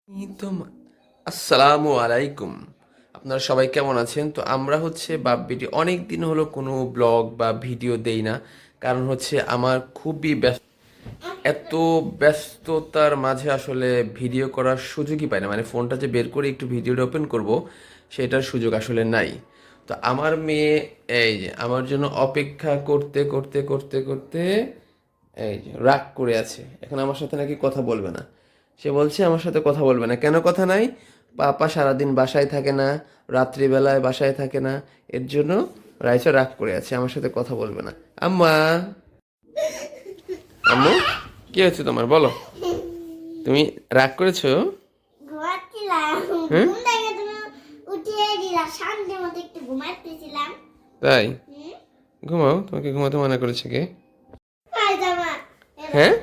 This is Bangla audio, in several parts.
তো আসসালামু আলাইকুম। আপনারা সবাই কেমন আছেন? তো আমরা হচ্ছে বাপ্পিটি অনেক দিন হলো কোনো ব্লগ বা ভিডিও দেই না, কারণ হচ্ছে আমার খুবই ব্যস্ত, এত ব্যস্ততার মাঝে আসলে ভিডিও করার সুযোগই পাই না, মানে ফোনটা যে বের করে একটু ভিডিওটা ওপেন করব সেটার সুযোগ আসলে নাই। তো আমার মেয়ে এই যে আমার জন্য অপেক্ষা করতে করতে করতে করতে এই যে রাগ করে আছে, এখন আমার সাথে নাকি কথা বলবে না। সে বলছে আমার সাথে কথা বলবে না, কেন কথা নাই? পাপা সারাদিন বাসায় থাকে না, রাত্রিবেলায় বাসায় থাকে না, এর জন্য রাইসা রাগ করে আছে, আমার সাথে কথা বলবে না। আম্মা, আম্মু, কি হয়েছে তোমার বলো? তুমি রাগ করেছো? ঘুমাচ্ছিলাম, হ্যাঁ, ঘুম থেকে তুমি উঠিয়ে দিলা, শান্তির মতো একটু ঘুমাতেছিলাম। তাই? হুম, ঘুমাও, তোমাকে ঘুমাতে মানা করেছে কে? পায়জামা, এই হ্যাঁ,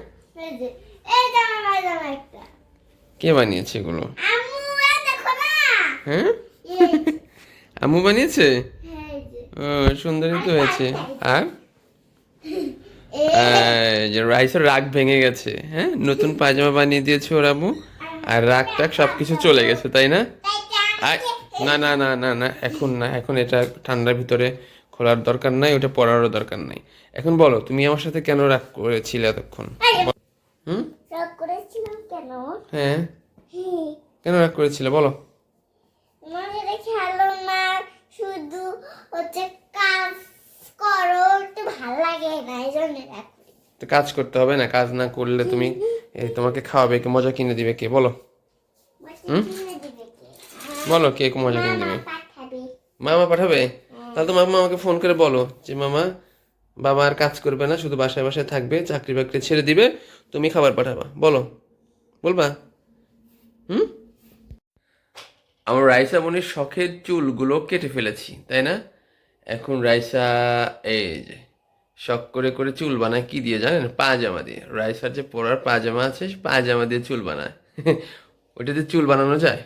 এই যে, এই জামা পায়জামা একটা। কে বানিয়েছে এগুলো? আম্মু, এই দেখো না। হ্যাঁ, এই যে, আম্মু বানিয়েছে? এই যে, ও, সুন্দরই তো হয়েছে। আর এই যে রাইসের রাগ ভেঙে গেছে, হ্যাঁ, নতুন পায়জামা বানিয়ে দিয়েছে ওর আম্মু, আর রাগ টাগ সবকিছু চলে গেছে, তাই না? আর না না না না না, এখন না, এখন এটা ঠান্ডার ভিতরে খোলার দরকার নাই, ওটা পরারও দরকার নাই। এখন বলো, তুমি আমার সাথে কেন রাগ করেছিলে এতক্ষণ? হুম, রাগ করেছিলাম কেন? হ্যাঁ, হ্যাঁ, কেন রাগ করেছিলে বলো? তোমাকে দেখে ভালো না, শুধু হচ্ছে কাজ করো, একটু ভালো লাগে না, এই জন্য রাগ করি। তো কাজ করতে হবে না, কাজ না করলে তুমি তোমাকে খাওয়াবে কে, মজা কিনে দিবে কে বলো? হুম, কিনে দিবে কে? বলো কে মজা কিনে মামা দিবে? পাঠাবে। মামা পাঠাবে? তাহলে তো মামা আমাকে ফোন করে বলো যে মামা, বাবা আর কাজ করবে না, শুধু বাসায় বাসায় থাকবে, চাকরি বাকরি ছেড়ে দিবে, তুমি খাবার পাঠাবা, বলো, বলবা? হুম, আমার রাইসা মনির শখের চুলগুলো কেটে ফেলেছি, তাই না? এখন রাইসা এই যে শখ করে করে চুল বানায় কি দিয়ে জানেন? পাজামা দিয়ে। রাইসার যে পরার পাজামা আছে, সে পাজামা দিয়ে চুল বানায়। ওইটা দিয়ে চুল বানানো যায়?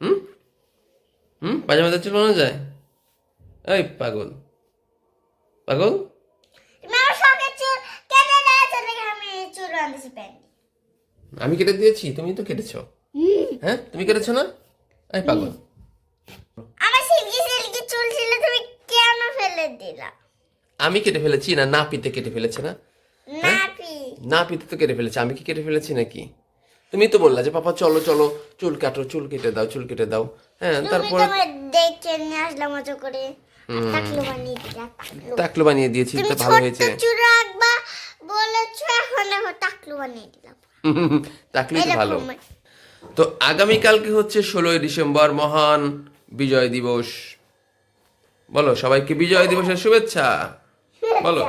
হুম, হুম, পাজামা দিয়ে চুল বানানো যায়? এই পাগল, পাগল, তুমি আমার শখের চুল কেটে দিয়েছো দেখে আমি চুল বাঁধছি প্যান্ট। আমি কেটে দিয়েছি? তুমি তো কেটেছো। হ্যাঁ, তুমি কেটেছো না? এই পাগল, আমার সিল্কি সিল্কি চুল ছিল, তুমি কেন ফেলে দিলা? আমি কেটে ফেলেছি না, নাপিতে কেটে ফেলেছে না? হ্যাঁ, নাপি, নাপিতে তো কেটে ফেলেছে, আমি কি কেটে ফেলেছি নাকি? তুমি তো বললা যে পাপা চলো চলো, চুল কাটো, চুল কেটে দাও, চুল কেটে দাও। হ্যাঁ, তুমি তারপর তোমার দেখে নিয়ে আসলাম মজা করে, আর টাকলু বানিয়ে দিলা, টাকলু। টাকলু বানিয়ে দিয়েছি, তুমি তো ভালো ছোট্ট হয়েছে। চুল রাখবা বলেছো, এখন এখন টাকলু বানিয়ে দিলাম। টাকলুই এই তো ভালো। দেখো, তো আগামীকালকে হচ্ছে 16ই ডিসেম্বর, মহান বিজয় দিবস। বলো সবাইকে বিজয় দিবসের শুভেচ্ছা, বলো।